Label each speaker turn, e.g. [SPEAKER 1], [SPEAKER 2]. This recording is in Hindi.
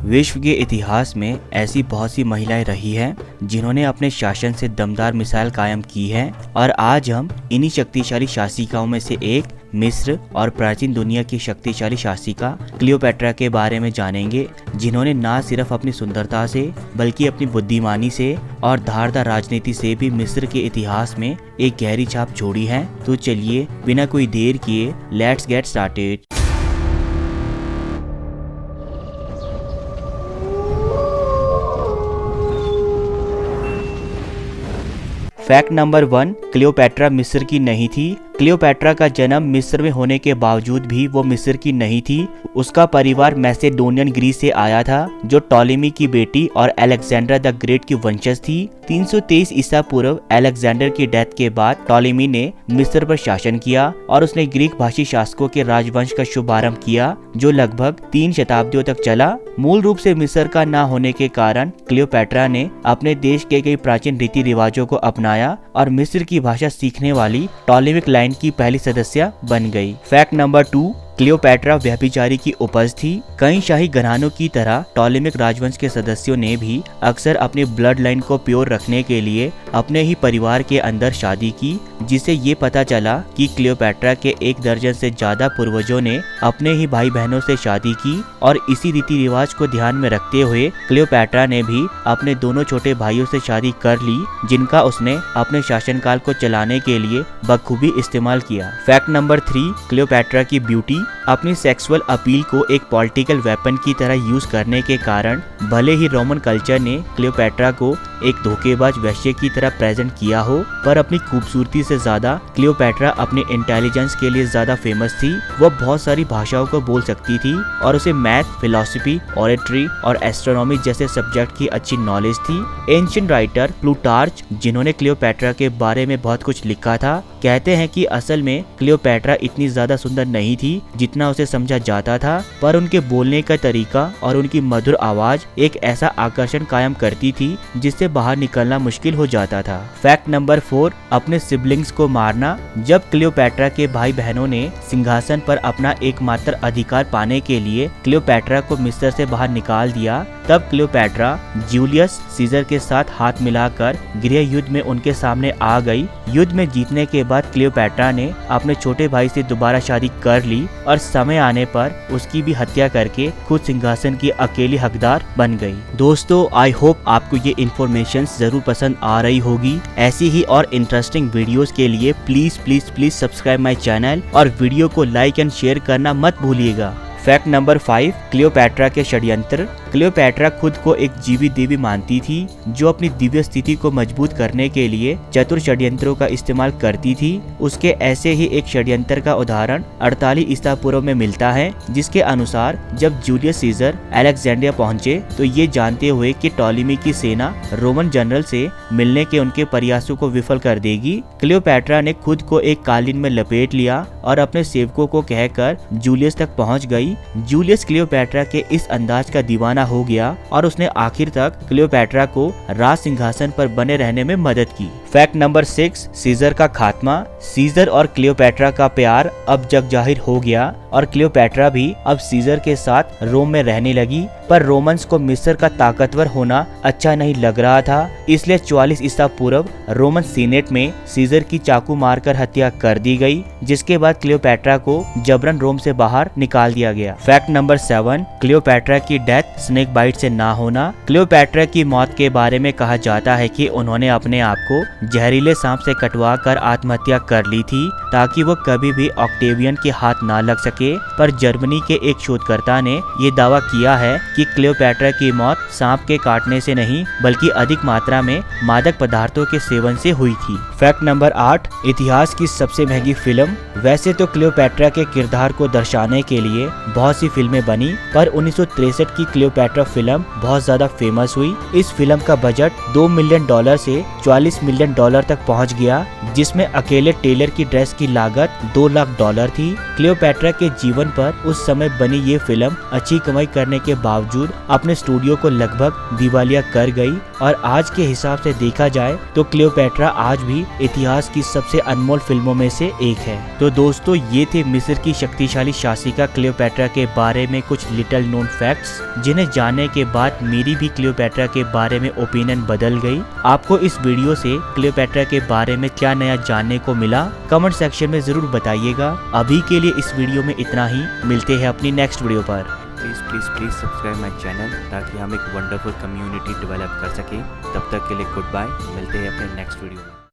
[SPEAKER 1] विश्व के इतिहास में ऐसी बहुत सी महिलाएं रही हैं जिन्होंने अपने शासन से दमदार मिसाल कायम की है और आज हम इन्हीं शक्तिशाली शासिकाओं में से एक मिस्र और प्राचीन दुनिया की शक्तिशाली शासिका क्लियोपैट्रा के बारे में जानेंगे, जिन्होंने न सिर्फ अपनी सुंदरता से बल्कि अपनी बुद्धिमानी से और धारदार राजनीति से भी मिस्र के इतिहास में एक गहरी छाप छोड़ी है। तो चलिए बिना कोई देर किए let's get started. Fact number 1, Cleopatra मिस्र की नहीं थी। क्लियोपैट्रा का जन्म मिस्र में होने के बावजूद भी वो मिस्र की नहीं थी। उसका परिवार मैसेडोनियन ग्रीस से आया था, जो टॉलेमी की बेटी और अलेक्जेंडर द ग्रेट की वंशज थी। 323 ईसा पूर्व अलेक्जेंडर की डेथ के बाद टॉलेमी ने मिस्र पर शासन किया और उसने ग्रीक भाषी शासकों के राजवंश का शुभारंभ किया, जो लगभग 3 शताब्दियों तक चला। मूल रूप से मिस्र का न होने के कारण क्लियोपैट्रा ने अपने देश के कई प्राचीन रीति रिवाजों को अपनाया और मिस्र की भाषा सीखने वाली टॉलेमिक लाइन की पहली सदस्य बन गई। फैक्ट नंबर 2, क्लियोपैट्रा व्यभिचारी की उपज थी। कई शाही घरानों की तरह टॉलेमिक राजवंश के सदस्यों ने भी अक्सर अपनी ब्लड लाइन को प्योर रखने के लिए अपने ही परिवार के अंदर शादी की, जिससे ये पता चला कि क्लियोपैट्रा के 1 दर्जन से ज्यादा पूर्वजों ने अपने ही भाई बहनों से शादी की और इसी रीति रिवाज को ध्यान में रखते हुए क्लियोपैट्रा ने भी अपने दोनों छोटे भाइयों से शादी कर ली, जिनका उसने अपने शासनकाल को चलाने के लिए बखूबी इस्तेमाल किया। फैक्ट नंबर 3, क्लियोपैट्रा की ब्यूटी। अपनी सेक्सुअल अपील को एक पॉलिटिकल वेपन की तरह यूज करने के कारण भले ही रोमन कल्चर ने क्लियोपैट्रा को एक धोखेबाज वैश्य की तरह प्रेजेंट किया हो, पर अपनी खूबसूरती से ज्यादा क्लियोपैट्रा अपने इंटेलिजेंस के लिए ज्यादा फेमस थी। वो बहुत सारी भाषाओं को बोल सकती थी और उसे मैथ, फिलॉसफी, ऑरेटरी और एस्ट्रोनॉमी जैसे सब्जेक्ट की अच्छी नॉलेज थी। एंशिएंट राइटर प्लूटार्च, जिन्होंने क्लियोपैट्रा के बारे में बहुत कुछ लिखा था, कहते हैं कि असल में क्लियोपैट्रा इतनी ज्यादा सुंदर नहीं थी जितना उसे समझा जाता था, पर उनके बोलने का तरीका और उनकी मधुर आवाज एक ऐसा आकर्षण कायम करती थी जिससे बाहर निकलना मुश्किल हो जाता था। फैक्ट नंबर 4, अपने सिबलिंग्स को मारना। जब क्लियोपैट्रा के भाई बहनों ने सिंहासन पर अपना एकमात्र अधिकार पाने के लिए क्लियोपैट्रा को मिस्र से बाहर निकाल दिया, तब क्लियोपैट्रा जूलियस सीजर के साथ हाथ मिलाकर गृह युद्ध में उनके सामने आ गई। युद्ध में जीतने के बाद क्लियोपैट्रा ने अपने छोटे भाई से दोबारा शादी कर ली और समय आने पर उसकी भी हत्या करके खुद सिंहासन की अकेली हकदार बन गई। दोस्तों, आई होप आपको ये इन्फॉर्मेशन जरूर पसंद आ रही होगी। ऐसी ही और इंटरेस्टिंग वीडियोस के लिए प्लीज सब्सक्राइब माय चैनल और वीडियो को लाइक एंड शेयर करना मत भूलिएगा। फैक्ट नंबर 5, क्लियोपैट्रा के षड्यंत्र। क्लियोपैट्रा खुद को एक जीवित देवी मानती थी, जो अपनी दिव्य स्थिति को मजबूत करने के लिए चतुर षड्यंत्रों का इस्तेमाल करती थी। उसके ऐसे ही एक षड्यंत्र का उदाहरण 48 ईसा पूर्व में मिलता है, जिसके अनुसार जब जूलियस सीजर अलेक्जेंड्रिया पहुंचे तो ये जानते हुए कि टॉलेमी की सेना रोमन जनरल से मिलने के उनके प्रयासों को विफल कर देगी, क्लियोपैट्रा ने खुद को एक कालीन में लपेट लिया और अपने सेवकों को कहकर जूलियस तक पहुंच गई। जूलियस क्लियोपैट्रा के इस अंदाज का दीवाना हो गया और उसने आखिर तक क्लियोपैट्रा को राज सिंहासन पर बने रहने में मदद की। फैक्ट नंबर 6, सीजर का खात्मा। सीजर और क्लियोपैट्रा का प्यार अब जग जाहिर हो गया और क्लियोपैट्रा भी अब सीजर के साथ रोम में रहने लगी, पर रोमन्स को मिस्र का ताकतवर होना अच्छा नहीं लग रहा था, इसलिए 44 ईसा पूर्व रोमन सीनेट में सीजर की चाकू मारकर हत्या कर दी गई, जिसके बाद क्लियोपैट्रा को जबरन रोम से बाहर निकाल दिया गया। फैक्ट नंबर 7, क्लियोपैट्रा की डेथ स्नेक बाइट से ना होना। क्लियोपैट्रा की मौत के बारे में कहा जाता है कि उन्होंने अपने आप को जहरीले सांप से कटवा कर आत्महत्या कर ली थी, ताकि वो कभी भी ऑक्टेवियन के हाथ ना लग सके। पर जर्मनी के एक शोधकर्ता ने ये दावा किया है कि क्लियोपैट्रा की मौत सांप के काटने से नहीं बल्कि अधिक मात्रा में मादक पदार्थों के सेवन से हुई थी। फैक्ट नंबर 8, इतिहास की सबसे महंगी फिल्म। वैसे तो क्लियोपैट्रा के किरदार को दर्शाने के लिए बहुत सी फिल्में बनी, पर 1963 की क्लियोपैट्रा फिल्म बहुत ज्यादा फेमस हुई। इस फिल्म का बजट $2 मिलियन से $44 मिलियन तक पहुंच गया, जिसमें अकेले टेलर की ड्रेस की लागत $2 लाख थी। क्लियोपैट्रा के जीवन पर उस समय बनी ये फिल्म अच्छी कमाई करने के बावजूद अपने स्टूडियो को लगभग दिवालिया कर गई और आज के हिसाब से देखा जाए तो क्लियोपैट्रा आज भी इतिहास की सबसे अनमोल फिल्मों में से एक है। तो दोस्तों ये थे मिस्र की शक्तिशाली शासिका क्लियोपैट्रा के बारे में कुछ लिटिल नोन फैक्ट्स, जिन्हें जानने के बाद मेरी भी क्लियोपैट्रा के बारे में ओपिनियन बदल गई। आपको इस वीडियो से क्लियोपैट्रा के बारे में क्या नया जानने को मिला, कमेंट सेक्शन में जरूर बताइएगा। अभी के लिए इस वीडियो में इतना ही, मिलते हैं अपनी नेक्स्ट वीडियो पर। प्लीज़ सब्सक्राइब माई चैनल ताकि हम एक वंडरफुल कम्युनिटी डेवलप कर सकें। तब तक के लिए गुड बाय, मिलते हैं अपने नेक्स्ट वीडियो में।